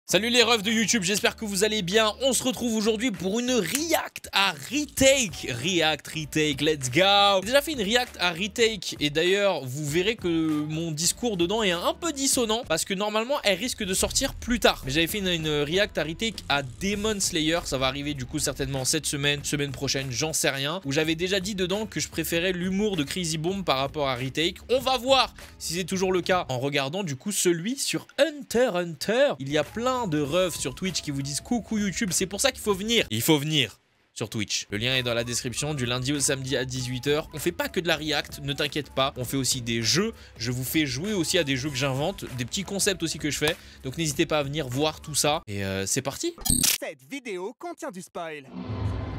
Salut les refs de YouTube, j'espère que vous allez bien. On se retrouve aujourd'hui pour une react à retake. Retake, let's go. J'ai déjà fait une react à retake et d'ailleurs vous verrez que mon discours dedans est un peu dissonant parce que normalement elle risque de sortir plus tard. Mais j'avais fait une react à retake à Demon Slayer, ça va arriver du coup certainement cette semaine prochaine, j'en sais rien. Où j'avais déjà dit dedans que je préférais l'humour de Crazy Bomb par rapport à retake. On va voir si c'est toujours le cas en regardant du coup celui sur Hunter x Hunter. Il y a plein de refs sur Twitch qui vous disent coucou YouTube, c'est pour ça qu'il faut venir. Il faut venir sur Twitch. Le lien est dans la description, du lundi au samedi à 18 h. On fait pas que de la react, ne t'inquiète pas. On fait aussi des jeux. Je vous fais jouer aussi à des jeux que j'invente, des petits concepts aussi que je fais. Donc n'hésitez pas à venir voir tout ça. Et c'est parti. Cette vidéo contient du spoil.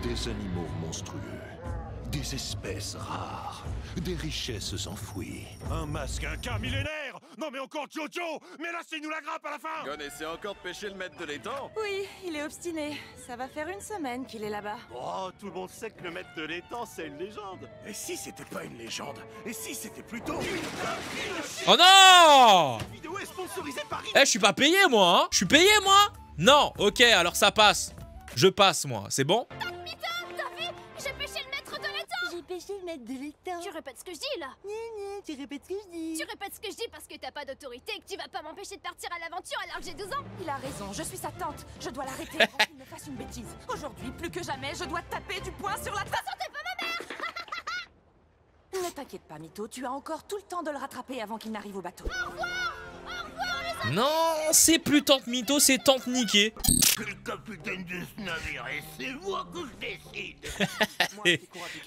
Des animaux monstrueux, des espèces rares, des richesses enfouies. Un masque, un cas millénaire. Non mais encore Jojo. Mais là c'est nous la grappe à la fin. Connaissez encore de pêcher le maître de l'étang? Oui, il est obstiné. Ça va faire une semaine qu'il est là-bas. Oh, tout le monde sait que le maître de l'étang c'est une légende. Et si c'était pas une légende? Et si c'était plutôt... Oh non! La vidéo est sponsorisée par... Eh, je suis pas payé moi, hein? Je suis payé moi? Non, ok, alors ça passe. Je passe moi, c'est bon? J'ai pêché le maître de l'étang. J'ai pêché le maître de l'étang. Tu répètes ce que je dis là. Tu répètes ce que je dis. Tu répètes ce que je dis parce que t'as pas d'autorité et que tu vas pas m'empêcher de partir à l'aventure alors que j'ai 12 ans. Il a raison, je suis sa tante. Je dois l'arrêter avant qu'il ne fasse une bêtise. Aujourd'hui, plus que jamais, je dois taper du poing sur la table. T'es pas ma mère. Ne t'inquiète pas, Mytho, tu as encore tout le temps de le rattraper avant qu'il n'arrive au bateau. Non, c'est plus Tante Mytho, c'est Tante Niquée. Que le capitaine de ce navire et c'est moi que je décide.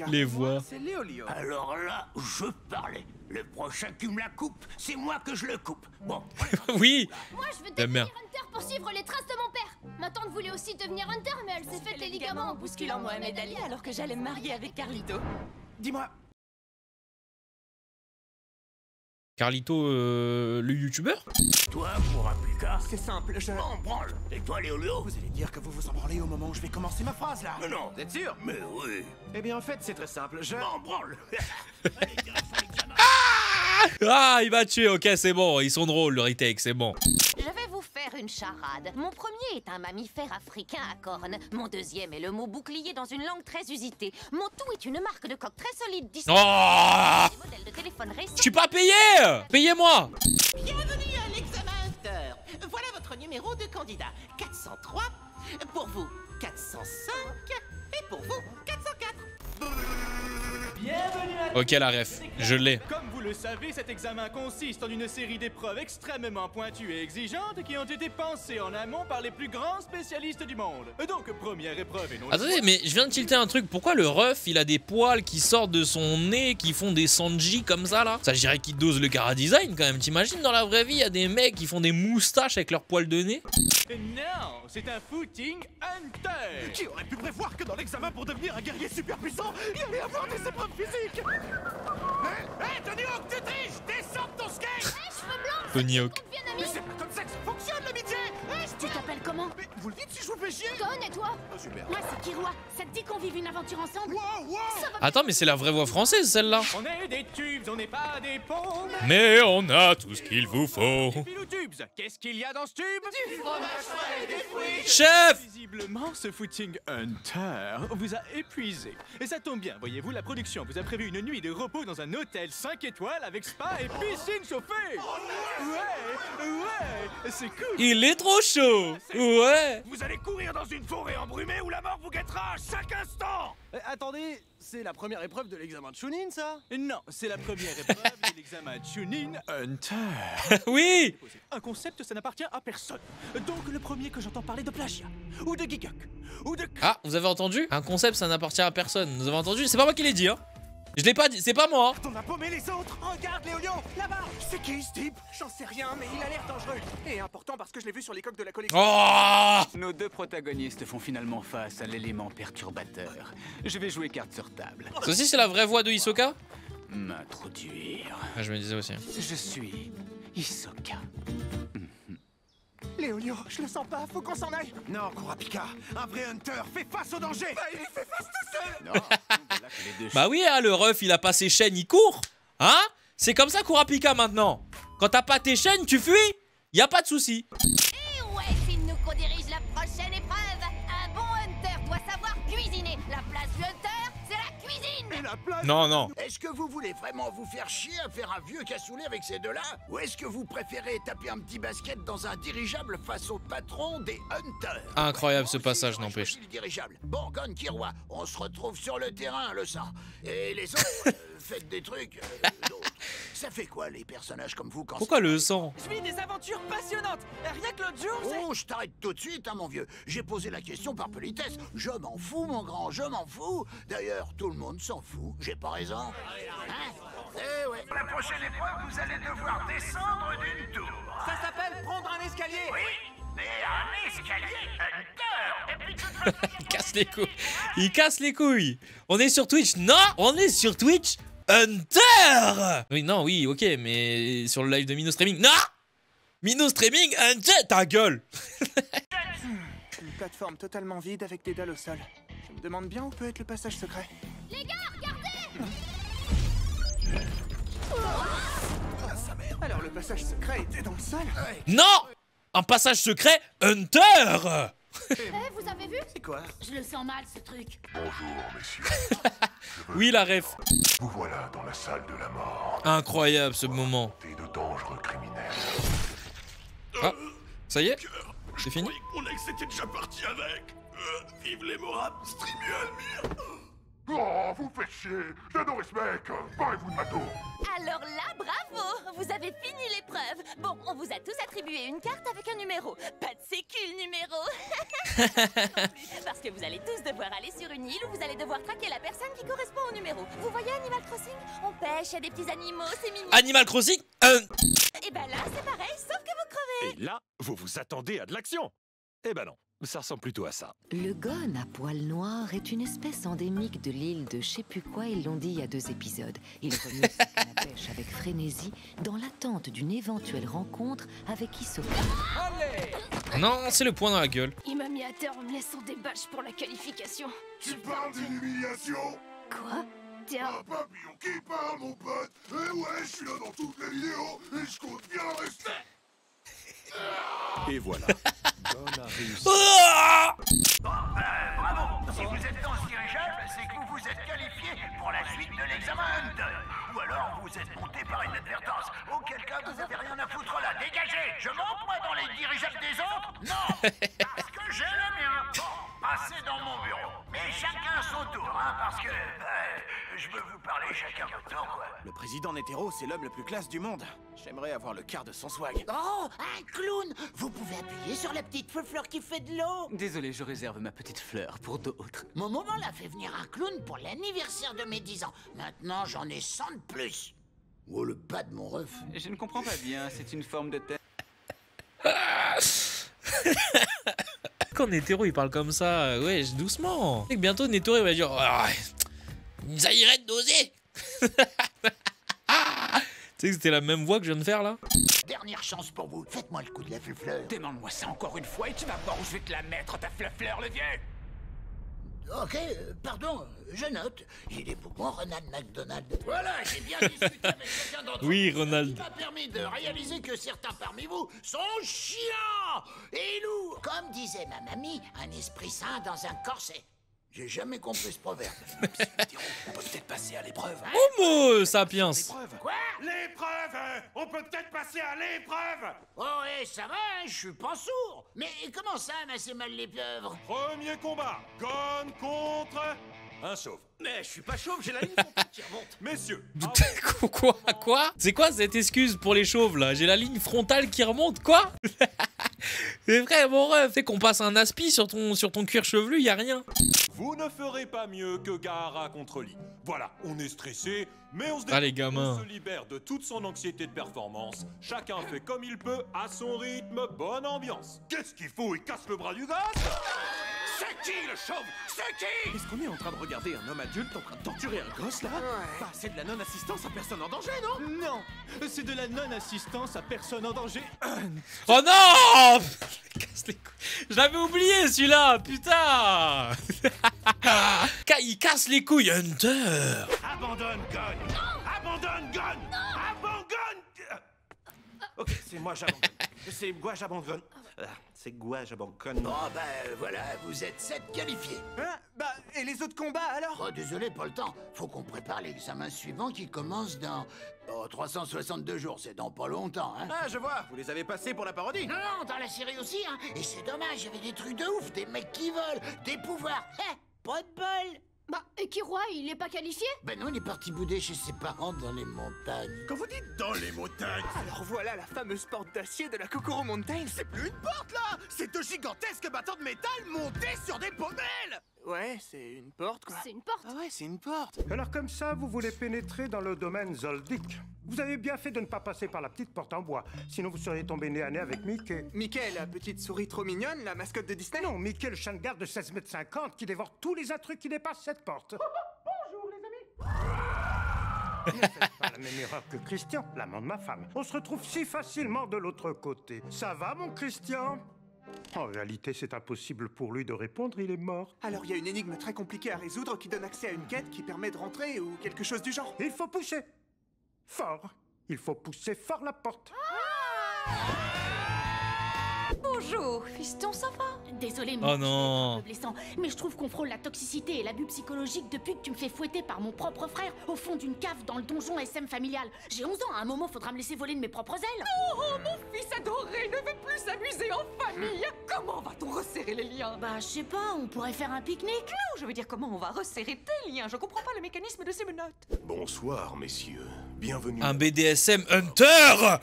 Les voix. C'est Léolio. Alors là, je parlais. Le prochain qui me la coupe, c'est moi que je le coupe. Bon. Oui. Moi je veux La devenir mère. Hunter pour suivre les traces de mon père. Ma tante voulait aussi devenir Hunter mais elle s'est fait les ligaments en bousculant Mohamed Ali alors que j'allais me marier avec Carlito. Dis-moi, Carlito, le youtubeur? Toi, Kurapika, c'est simple, je... m'en branle. Et toi, Léolio? Vous allez dire que vous vous en branlez au moment où je vais commencer ma phrase, là. Mais non. Vous êtes sûr? Mais oui. Eh bien, en fait, c'est très simple, je... M'en branle. Allez, direction l'examen. Ah, il m'a tué, ok, c'est bon. Ils sont drôles, le retake, c'est bon. Je vais vous faire une charade. Mon premier est un mammifère africain à cornes. Mon deuxième est le mot bouclier dans une langue très usitée. Mon tout est une marque de coque très solide. Oh! Des modèles de téléphone récents. Je suis pas payé! Payez-moi! Bienvenue à l'examen Hunter. Voilà votre numéro de candidat. 403. Pour vous, 405. Et pour vous, 404. Ok, la ref, je l'ai. Comme vous le savez, cet examen consiste en une série d'épreuves extrêmement pointues et exigeantes qui ont été pensées en amont par les plus grands spécialistes du monde. Donc, première épreuve et non... Attendez, mais je viens de tilter un truc. Pourquoi le ref, il a des poils qui sortent de son nez, qui font des Sanji comme ça, là? Ça, je dirais qu'il dose le Cara Design, quand même. T'imagines, dans la vraie vie, il y a des mecs qui font des moustaches avec leurs poils de nez? Non, c'est un footing Hunter. Qui aurait pu prévoir que dans l'examen pour devenir un guerrier super puissant, il y allait avoir des épreuves physiques? Hé, Tony Hawk, tu triches! Descends de ton skate! Tony Hawk. Mais c'est pas comme ça que ça fonctionne, l'amitié! Tu t'appelles comment? Mais vous le dites si je vous fais chier? Gon et toi? Oh, super. Moi c'est Kirua. Ça te dit qu'on vive une aventure ensemble? Wow, wow! Attends, mais c'est la vraie voix française, celle-là. On est des tubes, on n'est pas des pompes. Mais on a tout ce qu'il vous faut. Tubes, qu'est-ce qu'il y a dans ce tube? Du fromage frais et des fruits. Chef! Visiblement, ce footing Hunter vous a épuisé. Et ça tombe bien, voyez-vous, la production vous a prévu une nuit de repos dans un hôtel 5 étoiles avec spa et piscine chauffée. Ouais, c'est cool. Il est trop chaud. Ouais. Vous allez courir dans une forêt embrumée où la mort vous guettera à chaque instant! attendez, c'est la première épreuve de l'examen de Chunin, ça? Non, c'est la première épreuve de l'examen Chunin Hunter. Oui. Un concept, ça n'appartient à personne. Donc le premier que j'entends parler de plagiat, ou de geekuk, ou de... Ah, vous avez entendu? Un concept, ça n'appartient à personne. Vous avez entendu? C'est pas moi qui l'ai dit, hein. Je l'ai pas dit, c'est pas moi. T'en as paumé les autres! Regarde, Léolio, là-bas! C'est qui, ce type? J'en sais rien, mais il a l'air dangereux. Et important parce que je l'ai vu sur les coques de la collection. Oh! Nos deux protagonistes font finalement face à l'élément perturbateur. Je vais jouer carte sur table. Ça aussi, c'est la vraie voix de Hisoka? M'introduire. Ah, je me disais aussi. Je suis Hisoka. Léolio, je le sens pas, faut qu'on s'en aille. Non, Kurapika, un vrai Hunter fait face au danger! Il fait face tout seul. Non, voilà que les deux Bah oui, hein, le ref, il a pas ses chaînes, il court. Hein? C'est comme ça, Kurapika, maintenant. Quand t'as pas tes chaînes, tu fuis. Y a pas de souci. Et ouais, c'est nous la place. Non, non. Est-ce que vous voulez vraiment vous faire chier à faire un vieux cassoulet avec ces deux-là? Ou est-ce que vous préférez taper un petit basket dans un dirigeable face au patron des Hunters? Incroyable ce passage, n'empêche. Le dirigeable. Bon, Gon Kiroi, on se retrouve sur le terrain, le sang. Et les autres, faites des trucs d'autres. Ça fait quoi, les personnages comme vous quand... Pourquoi le sang? Je vis des aventures passionnantes. Rien que l'autre jour, Oh, je t'arrête tout de suite, hein, mon vieux. J'ai posé la question par politesse. Je m'en fous, mon grand, je m'en fous. D'ailleurs, tout le monde s'en fout. J'ai pas raison. Hein? Eh ouais. Pour la prochaine épreuve, vous allez devoir descendre d'une tour. ça s'appelle prendre un escalier. Oui, mais un escalier Hunter. Et puis de toute façon, Il casse les couilles. Il casse les couilles. On est sur Twitch. Non, on est sur Twitch Hunter. Oui, non, oui, ok, mais sur le live de Mino Streaming. Non, Mino Streaming Hunter, ta gueule. Une plateforme totalement vide avec des dalles au sol. Je me demande bien où peut être le passage secret. Les gars, regardez! Alors le passage secret était dans le sol. Non, un passage secret Hunter. Eh, vous avez vu? C'est quoi? Je le sens mal, ce truc. Bonjour, messieurs. Oui, la ref. Vous voilà dans la salle de la mort. Incroyable ce moment. Et de dangereux criminels. Ah, ça y est, c'est fini. mon ex était déjà parti avec. Vive les Morab, Streamu Almir. Oh, vous faites chier. J'adore ce mec. Parlez-vous de Mato. Alors là, bravo! Vous avez fini l'épreuve. Bon, on vous a tous attribué une carte avec un numéro. Pas de sécu, le numéro. Parce que vous allez tous devoir aller sur une île où vous allez devoir traquer la personne qui correspond au numéro. Vous voyez Animal Crossing? On pêche, il y a des petits animaux, c'est mignon. Animal Crossing. Et ben là, c'est pareil, sauf que vous crevez. Et là, vous vous attendez à de l'action. Eh ben non, ça ressemble plutôt à ça. Le gon à poil noir est une espèce endémique de l'île de je sais plus quoi, ils l'ont dit il y a 2 épisodes. Il remue sa canne à pêche avec frénésie dans l'attente d'une éventuelle rencontre avec Hisoka. Non, c'est le point dans la gueule. Il m'a mis à terre en me laissant des bâches pour la qualification. Tu parles d'une humiliation? Quoi? Tiens. Un papillon qui parle, mon pote. Et ouais, je suis là dans toutes les vidéos et je compte bien rester. Et voilà. Gon a réussi. Bravo! Si vous êtes dans ce dirigeable, c'est que vous vous êtes qualifié pour la suite de l'examen Hunter. Ou alors vous êtes monté par inadvertance. Auquel cas vous avez rien à foutre là. Dégagez! Je monte moi dans les dirigeables des autres? Non! Parce que j'ai le mien. Bon, passez dans mon bureau. Mais chacun son tour, hein, parce que je veux vous parler chacun votre tour, quoi. Le président Netero, c'est l'homme le plus classe du monde. J'aimerais avoir le quart de son swag. Oh, un clown! Vous pouvez appuyer sur la petite fleur qui fait de l'eau. Désolé, je réserve ma petite fleur pour d'autres. Mon maman l'a fait venir un clown pour l'anniversaire de mes 10 ans. Maintenant, j'en ai 100 de plus. Oh, le bas de mon ref. Je ne comprends pas bien, c'est une forme de tête. Quand Netero il parle comme ça, ouais, doucement. Et que bientôt Netero il va dire ça irait de doser. Tu sais que c'était la même voix que je viens de faire là. Dernière chance pour vous. Faites-moi le coup de la fleur. Demande-moi ça encore une fois et tu vas voir où je vais te la mettre, ta fleur, le vieux. Ok, pardon, je note. Il est pour moi, Ronald McDonald. Voilà, j'ai bien discuté avec quelqu'un d'entre Oui, vous Ronald. qui m'a permis de réaliser que certains parmi vous sont chiants et lourds. Comme disait ma mamie, un esprit sain dans un corset. J'ai jamais compris ce proverbe. On peut peut-être passer à l'épreuve. Homo sapiens. Quoi? L'épreuve! On peut peut-être passer à l'épreuve! Oh, ouais, ça va, hein, je suis pas sourd. Mais comment ça, m'assez mal les pieuvres? Premier combat, Gon contre un chauve. Mais je suis pas chauve, j'ai la ligne frontale qui remonte. Messieurs, Quoi? C'est quoi cette excuse pour les chauves là? J'ai la ligne frontale qui remonte, quoi? C'est vrai, mon ref, c'est qu'on passe un aspi sur ton cuir chevelu, y a rien. vous ne ferez pas mieux que Gaara contre Lee. Voilà, on est stressé, mais on se Ah, les gamins. on se libère de toute son anxiété de performance. Chacun fait comme il peut, à son rythme, bonne ambiance. Qu'est-ce qu'il faut? Il casse le bras du gars? C'est qui le chauve? C'est qui? Est-ce qu'on est en train de regarder un homme adulte en train de torturer un gosse là? Bah, c'est de la non-assistance à personne en danger, non? Non, c'est de la non-assistance à personne en danger. Oh non! Casse les couilles. Je l'avais oublié celui-là, putain. Il casse les couilles, Hunter. Abandonne Gon! Abandonne Gon! Abandonne! Ok, c'est moi, j'abandonne. C'est Guajabancon. C'est Guajabancon. Bon, bah voilà, vous êtes 7 qualifiés. Hein? Bah, et les autres combats alors? Oh, désolé, pas le temps. Faut qu'on prépare l'examen suivant qui commence dans 362 jours. C'est dans pas longtemps, hein. Ah, je vois, vous les avez passés pour la parodie. Non, non, dans la série aussi, hein. Et c'est dommage, il y avait des trucs de ouf, des mecs qui volent, des pouvoirs. Pas de bol. Bah, et Kiroy, il est pas qualifié? Ben non, il est parti bouder chez ses parents dans les montagnes. Quand vous dites dans les montagnes... Alors voilà la fameuse porte d'acier de la Kokoro Mountain. C'est plus une porte, là! C'est de gigantesques battants de métal montés sur des pommelles! Ouais, c'est une porte, quoi. C'est une porte. Ah ouais, c'est une porte. Alors comme ça, vous voulez pénétrer dans le domaine Zoldyck. Vous avez bien fait de ne pas passer par la petite porte en bois, sinon vous seriez tombé nez à nez avec Mickey. Mickey, la petite souris trop mignonne, la mascotte de Disney? Non, Mickey, le chien de garde de 16,50 m qui dévore tous les intrus qui dépassent cette porte. Bonjour les amis. Ne faites pas la même erreur que Christian, l'amant de ma femme. On se retrouve si facilement de l'autre côté. Ça va, mon Christian? En réalité, c'est impossible pour lui de répondre, il est mort. Alors il y a une énigme très compliquée à résoudre qui donne accès à une quête qui permet de rentrer ou quelque chose du genre. Il faut pousser fort. Il faut pousser fort la porte. Bonjour, fiston, ça va? Désolé, Oh non. un peu blessant, mais je trouve qu'on frôle la toxicité et l'abus psychologique depuis que tu me fais fouetter par mon propre frère au fond d'une cave dans le donjon SM familial. J'ai 11 ans, à un moment, faudra me laisser voler de mes propres ailes. Oh, mon fils adoré ne veut plus s'amuser en famille. Comment va-t-on resserrer les liens? Bah, je sais pas, on pourrait faire un pique-nique. Non, je veux dire, comment on va resserrer tes liens? Je comprends pas le mécanisme de ces menottes. Bonsoir, messieurs. Bienvenue. Un BDSM Hunter.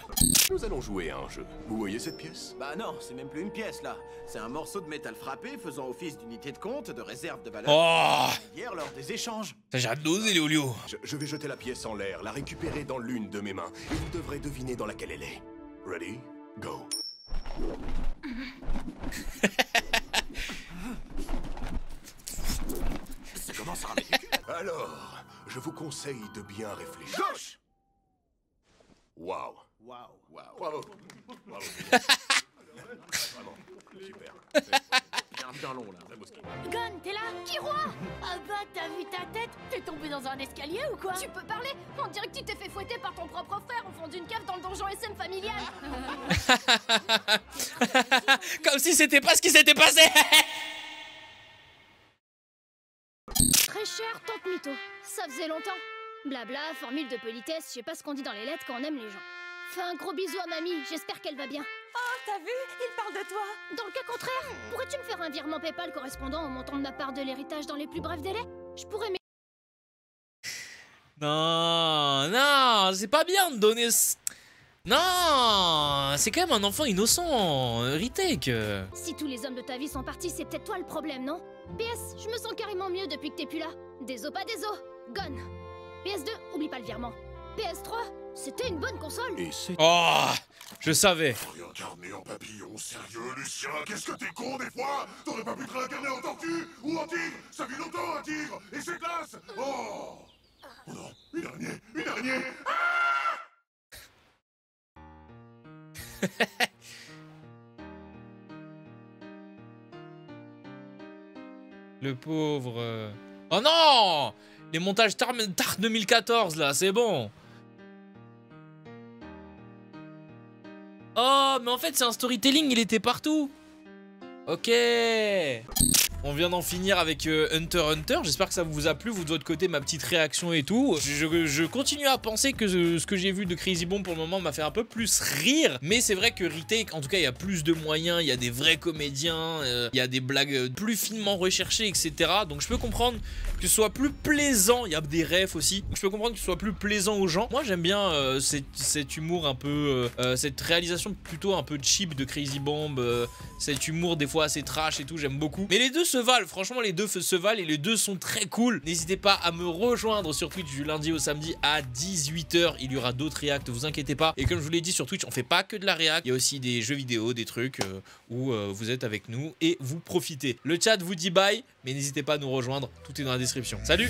Nous allons jouer à un jeu. Vous voyez cette pièce? Bah non, c'est même plus une pièce, là. C'est un morceau de métal frappé faisant office d'unité de compte, de réserve de valeur. Oh, hier lors des échanges. j'ai hâte d'oser, Léolio. Je vais jeter la pièce en l'air, la récupérer dans l'une de mes mains, et vous devrez deviner dans laquelle elle est. Ready? Go. Ça commence à ramener du cul. Alors, je vous conseille de bien réfléchir. Gauche. Waouh. Waouh. Waouh. Bravo. Bravo. Vraiment. Super. Bien bien long, là. Gon, t'es là? Kiroy? Ah bah, t'as vu ta tête? T'es tombé dans un escalier ou quoi? Tu peux parler? On dirait que tu t'es fait fouetter par ton propre frère au fond d'une cave dans le donjon SM familial. Comme si c'était pas ce qui s'était passé. Très cher, tante Mytho. Ça faisait longtemps. Blabla, formule de politesse, je sais pas ce qu'on dit dans les lettres quand on aime les gens. Fais un gros bisou à mamie, j'espère qu'elle va bien. Oh, t'as vu? Il parle de toi. Dans le cas contraire, pourrais-tu me faire un virement PayPal correspondant au montant de ma part de l'héritage dans les plus brefs délais? Je pourrais Non, non, c'est pas bien de donner... Non, c'est quand même un enfant innocent, retake. Si tous les hommes de ta vie sont partis, c'est peut-être toi le problème, non? PS, je me sens carrément mieux depuis que t'es plus là. Déso pas déso, Gone. PS2, oublie pas le virement. PS3, c'était une bonne console. Et c'est... Oh, je savais. Réincarné en papillon, sérieux, Lucien? Qu'est-ce que t'es con des fois? T'aurais pas pu te réincarner en tortue ou en tigre? Ça vit longtemps un tigre, et c'est classe. Oh non, une araignée, une araignée. Le pauvre... Oh non! Les montages Tart 2014 là, c'est bon. Oh, mais en fait c'est un storytelling, il était partout. Ok. On vient d'en finir avec Hunter x Hunter, j'espère que ça vous a plu, vous de votre côté, ma petite réaction et tout. Je continue à penser que ce que j'ai vu de Crazy Bomb pour le moment m'a fait un peu plus rire, mais c'est vrai que Retake, en tout cas il y a plus de moyens, il y a des vrais comédiens, il y a des blagues plus finement recherchées, etc. Donc je peux comprendre que ce soit plus plaisant, il y a des refs aussi, donc je peux comprendre que ce soit plus plaisant aux gens. Moi j'aime bien cet humour un peu, cette réalisation plutôt un peu cheap de Crazy Bomb, cet humour des fois assez trash et tout, j'aime beaucoup. Mais les deux se valent, franchement les deux se valent et les deux sont très cool. N'hésitez pas à me rejoindre sur Twitch du lundi au samedi à 18 h, il y aura d'autres reacts, vous inquiétez pas. Et comme je vous l'ai dit sur Twitch, on fait pas que de la react, il y a aussi des jeux vidéo, des trucs où vous êtes avec nous et vous profitez. Le chat vous dit bye, mais n'hésitez pas à nous rejoindre, tout est dans la description. Salut!